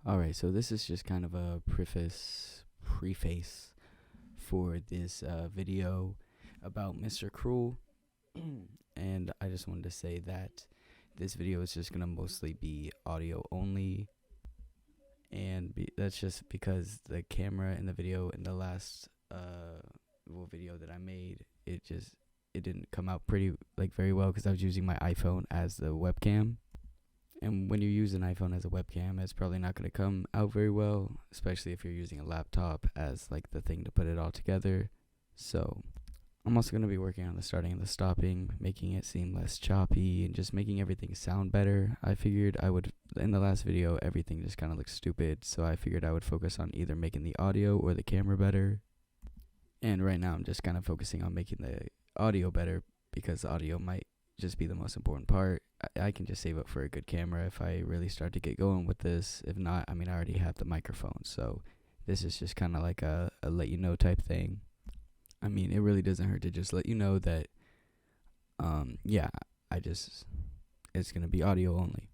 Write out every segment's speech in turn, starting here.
Alright, so this is just kind of a preface for this video about Mr. Cruel. And I just wanted to say that this video is just going to mostly be audio only. And that's just because the camera in the video in the last video that I made, it didn't come out very well because I was using my iPhone as the webcam. And when you use an iPhone as a webcam, it's probably not going to come out very well, especially if you're using a laptop as like the thing to put it all together. So I'm also going to be working on the starting and the stopping, making it seem less choppy and just making everything sound better. I figured in the last video, everything just kind of looked stupid. So I figured I would focus on either making the audio or the camera better. And right now I'm just kind of focusing on making the audio better because the audio might just be the most important part. I can just save up for a good camera if I really start to get going with this. If not, I already have the microphone, so this is just kind of like a let you know type thing. It really doesn't hurt to just let you know that it's gonna be audio only.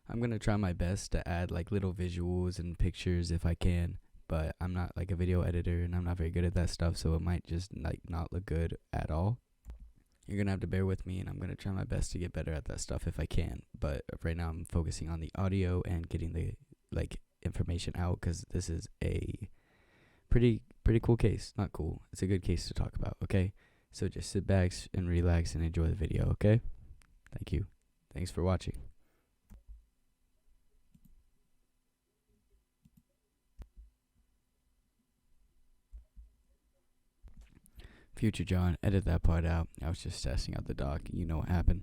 I'm gonna try my best to add like little visuals and pictures if I can, but I'm not like a video editor and I'm not very good at that stuff, so it might just like not look good at all. You're going to have to bear with me, and I'm going to try my best to get better at that stuff if I can. But right now I'm focusing on the audio and getting the information out because this is a pretty cool case. Not cool. It's a good case to talk about, okay? So just sit back and relax and enjoy the video, okay? Thank you. Thanks for watching. Future John, edit that part out. I was just testing out the doc. You know what happened.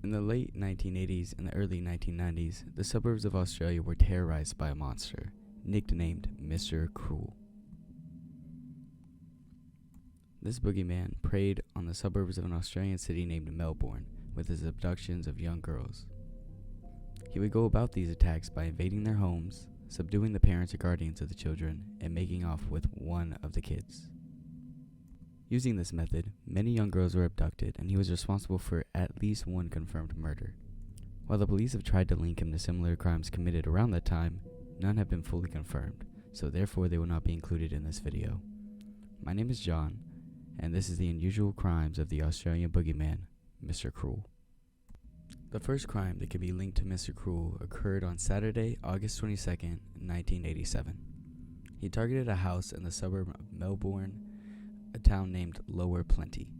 In the late 1980s and the early 1990s, the suburbs of Australia were terrorized by a monster, nicknamed Mr. Cruel. This boogeyman preyed on the suburbs of an Australian city named Melbourne with his abductions of young girls. He would go about these attacks by invading their homes, subduing the parents or guardians of the children, and making off with one of the kids. Using this method, many young girls were abducted, and he was responsible for at least one confirmed murder. While the police have tried to link him to similar crimes committed around that time, none have been fully confirmed, so therefore they will not be included in this video. My name is John, and this is the unusual crimes of the Australian boogeyman, Mr. Cruel. The first crime that can be linked to Mr. Cruel occurred on Saturday, August 22nd, 1987. He targeted a house in the suburb of Melbourne, a town named Lower Plenty.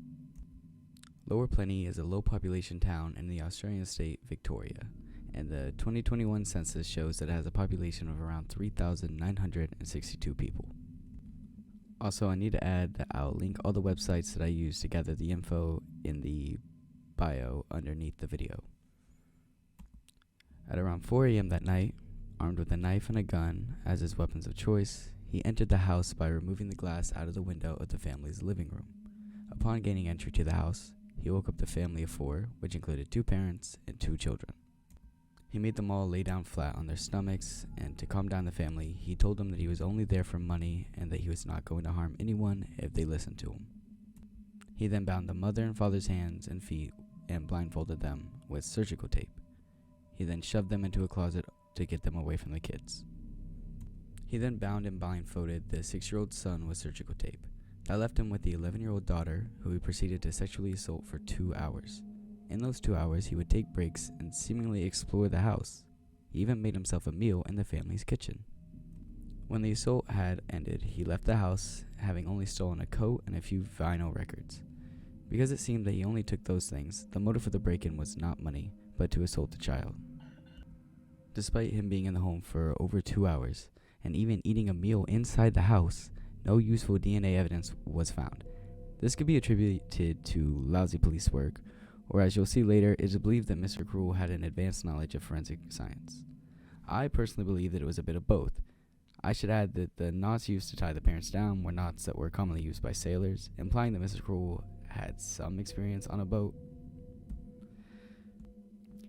Lower Plenty is a low-population town in the Australian state Victoria, and the 2021 census shows that it has a population of around 3,962 people. Also, I need to add that I'll link all the websites that I use to gather the info in the bio underneath the video. At around 4 a.m. that night, armed with a knife and a gun as his weapons of choice, he entered the house by removing the glass out of the window of the family's living room. Upon gaining entry to the house, he woke up the family of 4, which included 2 parents and 2 children. He made them all lay down flat on their stomachs, and to calm down the family, he told them that he was only there for money and that he was not going to harm anyone if they listened to him. He then bound the mother and father's hands and feet and blindfolded them with surgical tape. He then shoved them into a closet to get them away from the kids. He then bound and blindfolded the 6-year-old son with surgical tape. That left him with the 11-year-old daughter, who he proceeded to sexually assault for 2 hours. In those 2 hours, he would take breaks and seemingly explore the house. He even made himself a meal in the family's kitchen. When the assault had ended, he left the house, having only stolen a coat and a few vinyl records. Because it seemed that he only took those things, the motive for the break-in was not money, but to assault the child. Despite him being in the home for over 2 hours, and even eating a meal inside the house, no useful DNA evidence was found. This could be attributed to lousy police work, or as you'll see later, it is believed that Mr. Cruel had an advanced knowledge of forensic science. I personally believe that it was a bit of both. I should add that the knots used to tie the parents down were knots that were commonly used by sailors, implying that Mr. Cruel had some experience on a boat.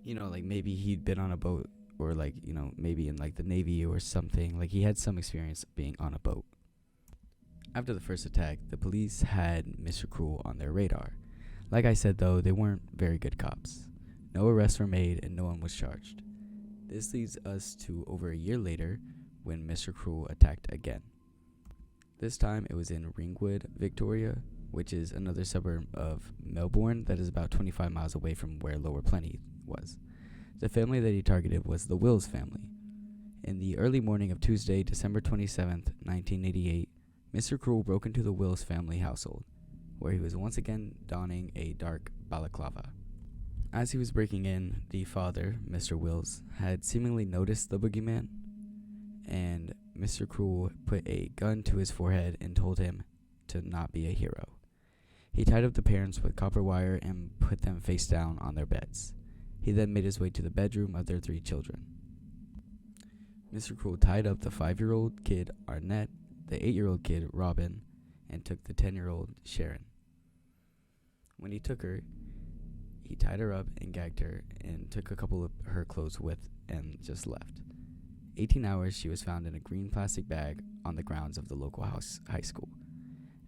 Maybe he'd been on a boat, or maybe in the Navy or something. He had some experience being on a boat. After the first attack, the police had Mr. Cruel on their radar. Like I said though, they weren't very good cops. No arrests were made and no one was charged. This leads us to over a year later when Mr. Cruel attacked again. This time it was in Ringwood, Victoria, which is another suburb of Melbourne that is about 25 miles away from where Lower Plenty was. The family that he targeted was the Wills family. In the early morning of Tuesday, December 27th, 1988, Mr. Cruel broke into the Wills family household, where he was once again donning a dark balaclava. As he was breaking in, the father, Mr. Wills, had seemingly noticed the boogeyman, and Mr. Cruel put a gun to his forehead and told him to not be a hero. He tied up the parents with copper wire and put them face down on their beds. He then made his way to the bedroom of their 3 children. Mr. Cruel tied up the 5-year-old kid, Arnett, the 8-year-old kid, Robin, and took the 10-year-old, Sharon. When he took her, he tied her up and gagged her and took a couple of her clothes with and just left. 18 hours, she was found in a green plastic bag on the grounds of the local high school.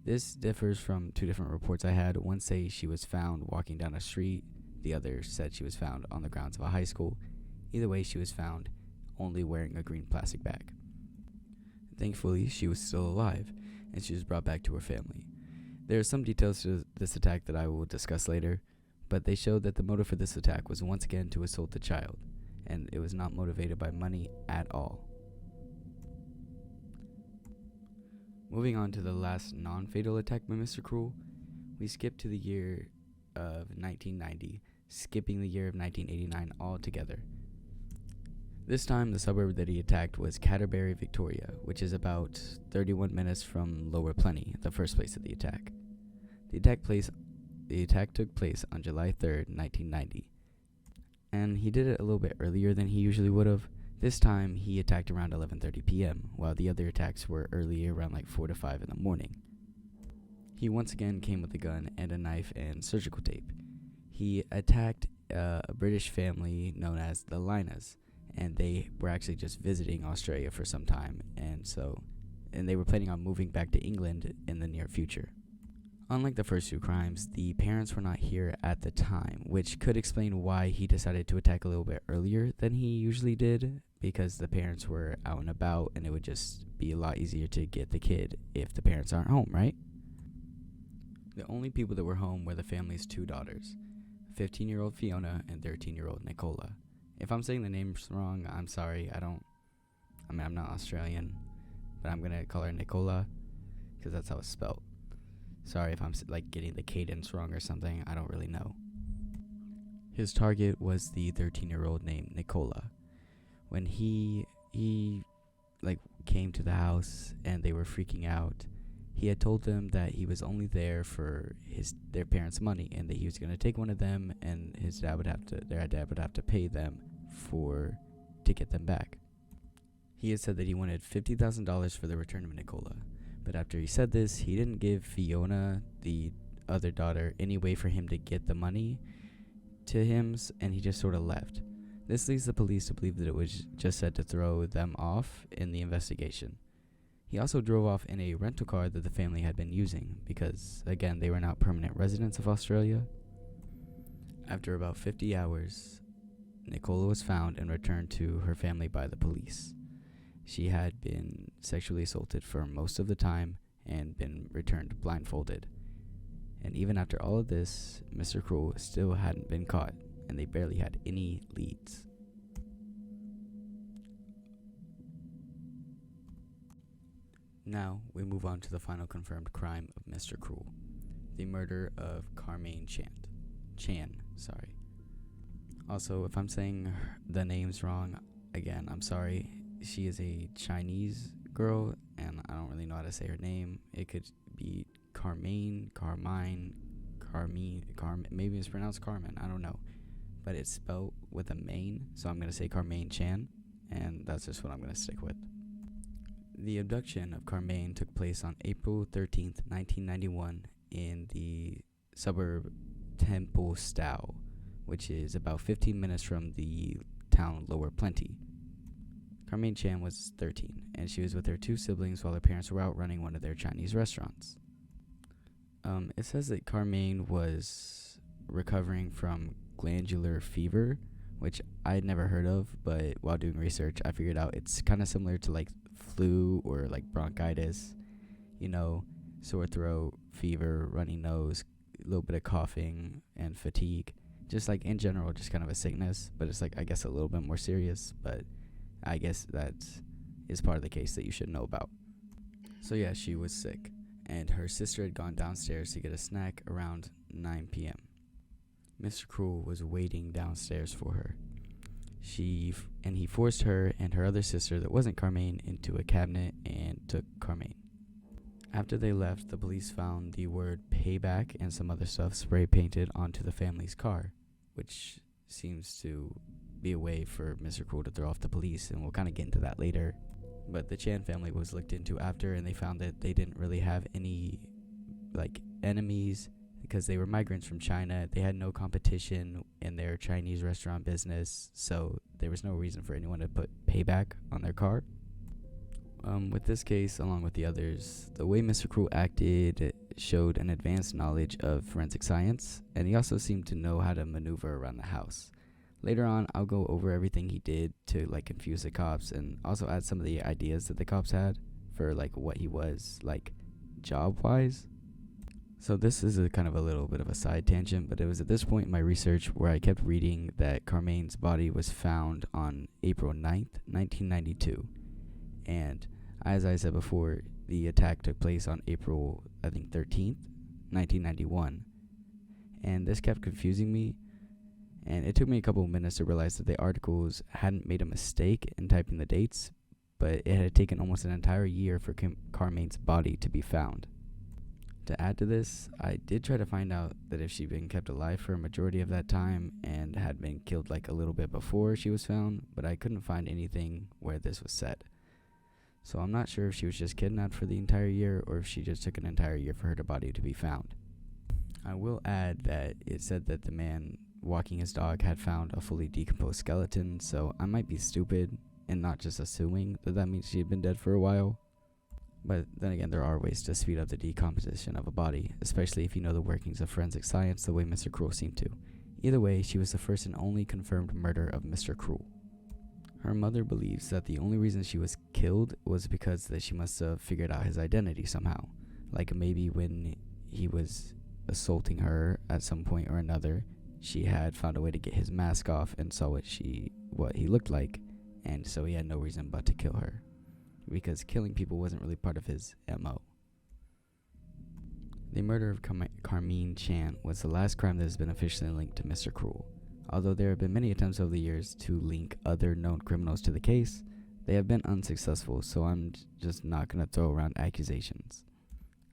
This differs from 2 different reports I had. One say she was found walking down a street. The other said she was found on the grounds of a high school. Either way, she was found only wearing a green plastic bag. Thankfully, she was still alive, and she was brought back to her family. There are some details to this attack that I will discuss later, but they showed that the motive for this attack was once again to assault the child, and it was not motivated by money at all. Moving on to the last non-fatal attack by Mr. Cruel, we skip to the year of 1990, skipping the year of 1989 altogether. This time, the suburb that he attacked was Canterbury, Victoria, which is about 31 minutes from Lower Plenty, the first place of the attack. The attack took place on July 3rd, 1990, and he did it a little bit earlier than he usually would have. This time, he attacked around 11:30 p.m., while the other attacks were earlier around like 4 to 5 in the morning. He once again came with a gun and a knife and surgical tape. He attacked a British family known as the Linas, and they were actually just visiting Australia for some time, and they were planning on moving back to England in the near future. Unlike the first 2 crimes, the parents were not here at the time, which could explain why he decided to attack a little bit earlier than he usually did, because the parents were out and about, and it would just be a lot easier to get the kid if the parents aren't home, right? The only people that were home were the family's 2 daughters, 15-year-old Fiona and 13-year-old Nicola. If I'm saying the names wrong, I'm sorry. I'm not Australian, but I'm going to call her Nicola because that's how it's spelled. Sorry if I'm getting the cadence wrong or something. I don't really know. His target was the 13-year-old named Nicola. When he came to the house and they were freaking out, he had told them that he was only there for their parents' money, and that he was going to take one of them, and their dad would have to pay them to get them back. He had said that he wanted $50,000 for the return of Nicola. But after he said this, he didn't give Fiona, the other daughter, any way for him to get the money to him, and he just sort of left. This leads the police to believe that it was just said to throw them off in the investigation. He also drove off in a rental car that the family had been using because, again, they were not permanent residents of Australia. After about 50 hours, Nicola was found and returned to her family by the police. She had been sexually assaulted for most of the time and been returned blindfolded. And even after all of this, Mr. Cruel still hadn't been caught, and they barely had any leads. Now, we move on to the final confirmed crime of Mr. Cruel, the murder of Carmaine Chan. Also, if I'm saying the names wrong, again, I'm sorry. She is a Chinese girl, and I don't really know how to say her name. It could be Carmine, maybe it's pronounced Carmen, I don't know. But it's spelled with a main, so I'm going to say Carmaine Chan, and that's just what I'm going to stick with. The abduction of Carmaine took place on April 13th, 1991, in the suburb Templestowe, which is about 15 minutes from the town Lower Plenty. Carmaine Chan was 13, and she was with her 2 siblings while her parents were out running one of their Chinese restaurants. It says that Carmaine was recovering from glandular fever, which I had never heard of, but while doing research, I figured out it's kind of similar to like flu or like bronchitis, you know, sore throat, fever, runny nose, a little bit of coughing, and fatigue. Just like in general, just kind of a sickness, but it's like, I guess, a little bit more serious, but I guess that is part of the case that you should know about. So yeah, she was sick, and her sister had gone downstairs to get a snack around 9 p.m. Mr. Cruel was waiting downstairs for her. He forced her and her other sister that wasn't Carmaine into a cabinet and took Carmaine. After they left, the police found the word payback and some other stuff spray painted onto the family's car, which seems to be a way for Mr. Cruel to throw off the police, and we'll kind of get into that later. But the Chan family was looked into after, and they found that they didn't really have any like enemies because they were migrants from China. They had no competition in their Chinese restaurant business, so there was no reason for anyone to put payback on their car. With this case, along with the others, the way Mr. Cruel acted showed an advanced knowledge of forensic science, and he also seemed to know how to maneuver around the house. Later on, I'll go over everything he did to like confuse the cops, and also add some of the ideas that the cops had for like what he was like job-wise. So this is a kind of a little bit of a side tangent, but it was at this point in my research where I kept reading that Carmaine's body was found on April 9th, 1992, and as I said before, the attack took place on April, I think, 13th, 1991. And this kept confusing me. And it took me a couple of minutes to realize that the articles hadn't made a mistake in typing the dates, but it had taken almost an entire year for Carmaine's body to be found. To add to this, I did try to find out that if she'd been kept alive for a majority of that time and had been killed like a little bit before she was found, but I couldn't find anything where this was said. So I'm not sure if she was just kidnapped for the entire year or if she just took an entire year for her body to be found. I will add that it said that the man walking his dog had found a fully decomposed skeleton, so I might be stupid and not just assuming that that means she had been dead for a while. But then again, there are ways to speed up the decomposition of a body, especially if you know the workings of forensic science the way Mr. Cruel seemed to. Either way, she was the first and only confirmed murder of Mr. Cruel. Her mother believes that the only reason she was killed was because that she must have figured out his identity somehow. Like maybe when he was assaulting her at some point or another, she had found a way to get his mask off and saw what he looked like, and so he had no reason but to kill her, because killing people wasn't really part of his MO. The murder of Carmine Chan was the last crime that has been officially linked to Mr. Cruel. Although there have been many attempts over the years to link other known criminals to the case, they have been unsuccessful, so I'm just not going to throw around accusations.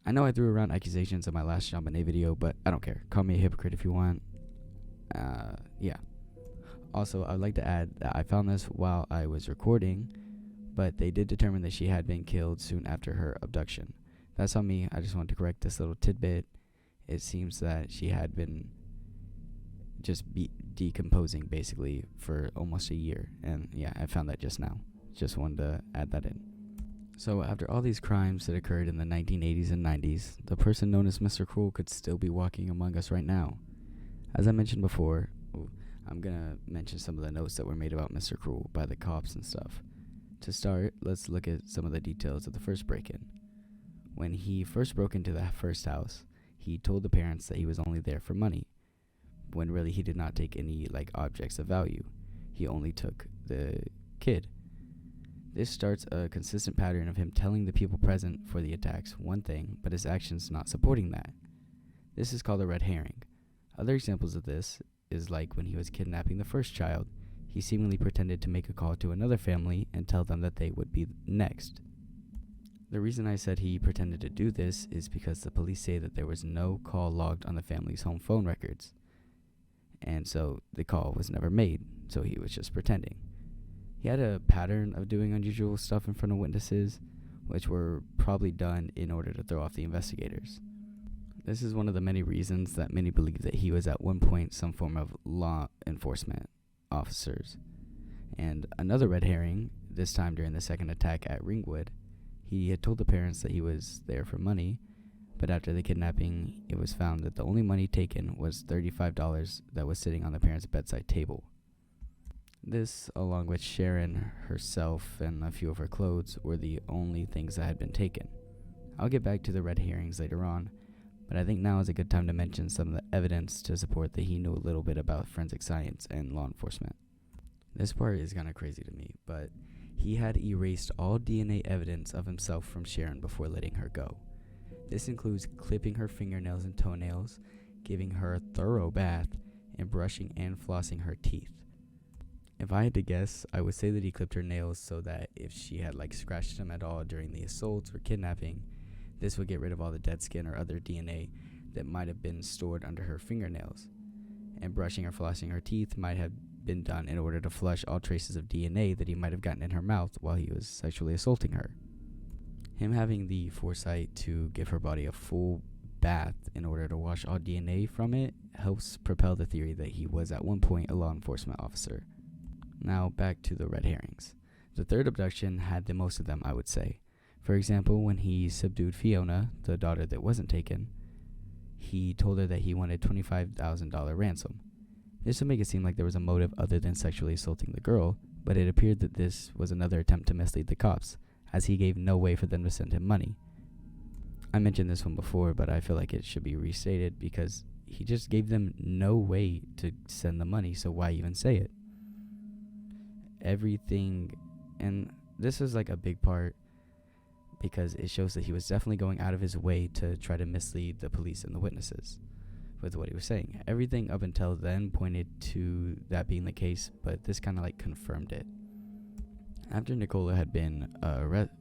I know I threw around accusations in my last JonBenet video, but I don't care. Call me a hypocrite if you want. Yeah. Also, I'd like to add that I found this while I was recording, but they did determine that she had been killed soon after her abduction. That's on me. I just wanted to correct this little tidbit. It seems that she had been just decomposing basically for almost a year, and yeah, I found that just now. Just wanted to add that in. So after all these crimes that occurred in the 1980s and 90s, the person known as Mr. Cruel could still be walking among us right now. As I mentioned before, I'm gonna mention some of the notes that were made about Mr. Cruel by the cops and stuff. To start, let's look at some of the details of the first break-in. When he first broke into the first house, he told the parents that he was only there for money, when really he did not take any objects of value. He only took the kid. This starts a consistent pattern of him telling the people present for the attacks one thing, but his actions not supporting that. This is called a red herring. Other examples of this is like when he was kidnapping the first child, he seemingly pretended to make a call to another family and tell them that they would be next. The reason I said he pretended to do this is because the police say that there was no call logged on the family's home phone records, and so the call was never made, so he was just pretending. He had a pattern of doing unusual stuff in front of witnesses, which were probably done in order to throw off the investigators. This is one of the many reasons that many believe that he was at one point some form of law enforcement officers. And another red herring, this time during the second attack at Ringwood, he had told the parents that he was there for money, but after the kidnapping, it was found that the only money taken was $35 that was sitting on the parents' bedside table. This, along with Sharon herself and a few of her clothes, were the only things that had been taken. I'll get back to the red herrings later on, but I think now is a good time to mention some of the evidence to support that he knew a little bit about forensic science and law enforcement. This part is kind of crazy to me, but he had erased all DNA evidence of himself from Sharon before letting her go. This includes clipping her fingernails and toenails, giving her a thorough bath, and brushing and flossing her teeth. If I had to guess, I would say that he clipped her nails so that if she had scratched him at all during the assaults or kidnapping, this would get rid of all the dead skin or other DNA that might have been stored under her fingernails. And brushing or flossing her teeth might have been done in order to flush all traces of DNA that he might have gotten in her mouth while he was sexually assaulting her. Him having the foresight to give her body a full bath in order to wash all DNA from it helps propel the theory that he was at one point a law enforcement officer. Now back to the red herrings. The third abduction had the most of them, I would say. For example, when he subdued Fiona, the daughter that wasn't taken, he told her that he wanted $25,000 ransom. This would make it seem like there was a motive other than sexually assaulting the girl, but it appeared that this was another attempt to mislead the cops, as he gave no way for them to send him money. I mentioned this one before, but I feel like it should be restated because he just gave them no way to send the money, so why even say it? Everything, and this is a big part because it shows that he was definitely going out of his way to try to mislead the police and the witnesses with what he was saying. Everything up until then pointed to that being the case, but this kind of confirmed it. After Nicola had been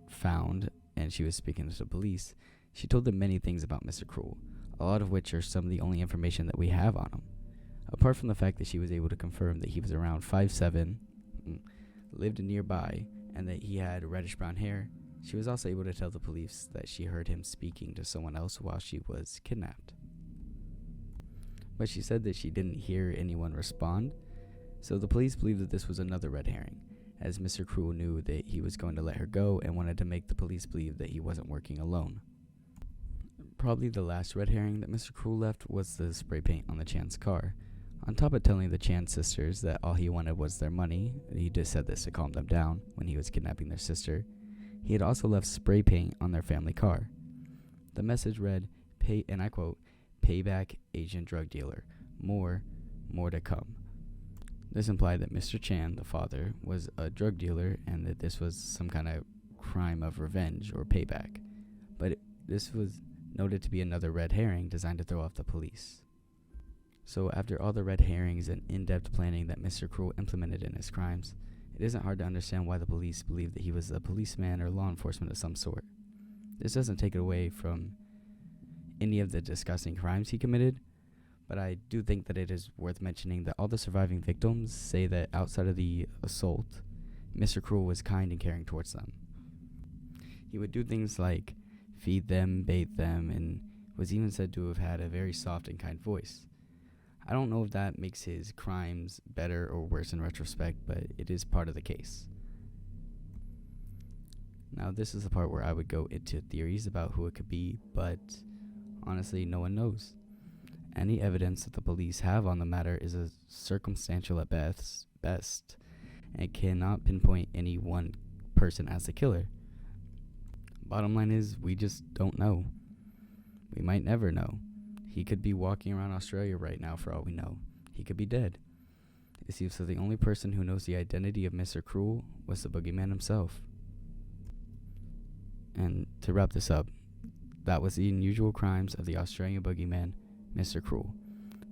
found and she was speaking to the police, she told them many things about Mr. Cruel, a lot of which are some of the only information that we have on him. Apart from the fact that she was able to confirm that he was around 5'7", lived nearby, and that he had reddish brown hair, she was also able to tell the police that she heard him speaking to someone else while she was kidnapped. But she said that she didn't hear anyone respond, so the police believed that this was another red herring, as Mr. Cruel knew that he was going to let her go and wanted to make the police believe that he wasn't working alone. Probably the last red herring that Mr. Cruel left was the spray paint on the Chan's car. On top of telling the Chan sisters that all he wanted was their money, he just said this to calm them down when he was kidnapping their sister, he had also left spray paint on their family car. The message read, and I quote, "Payback Asian drug dealer. More to come." This implied that Mr. Chan, the father, was a drug dealer and that this was some kind of crime of revenge or payback. But this was noted to be another red herring designed to throw off the police. So after all the red herrings and in-depth planning that Mr. Cruel implemented in his crimes, it isn't hard to understand why the police believed that he was a policeman or law enforcement of some sort. This doesn't take it away from any of the disgusting crimes he committed, but I do think that it is worth mentioning that all the surviving victims say that outside of the assault, Mr. Cruel was kind and caring towards them. He would do things like feed them, bathe them, and was even said to have had a very soft and kind voice. I don't know if that makes his crimes better or worse in retrospect, but it is part of the case. Now, this is the part where I would go into theories about who it could be, but honestly, no one knows. Any evidence that the police have on the matter is circumstantial at best and cannot pinpoint any one person as the killer. Bottom line is, we just don't know. We might never know. He could be walking around Australia right now for all we know. He could be dead. It seems that the only person who knows the identity of Mr. Cruel was the Boogeyman himself. And to wrap this up, that was the unusual crimes of the Australian Boogeyman, Mr. Cruel.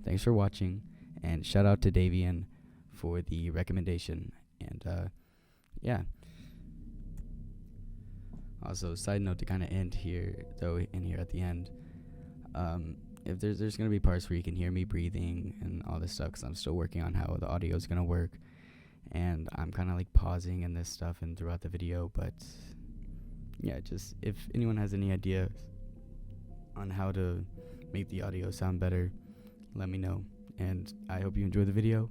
Thanks for watching, and shout out to Davian for the recommendation. And yeah. Also, side note to kind of end here, though, in here at the end. If there's going to be parts where you can hear me breathing and all this stuff, because I'm still working on how the audio is going to work, and I'm kind of pausing in this stuff and throughout the video, but yeah, just if anyone has any idea on how to make the audio sound better, let me know, and I hope you enjoy the video.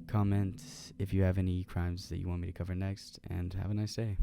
Comment if you have any crimes that you want me to cover next, and have a nice day.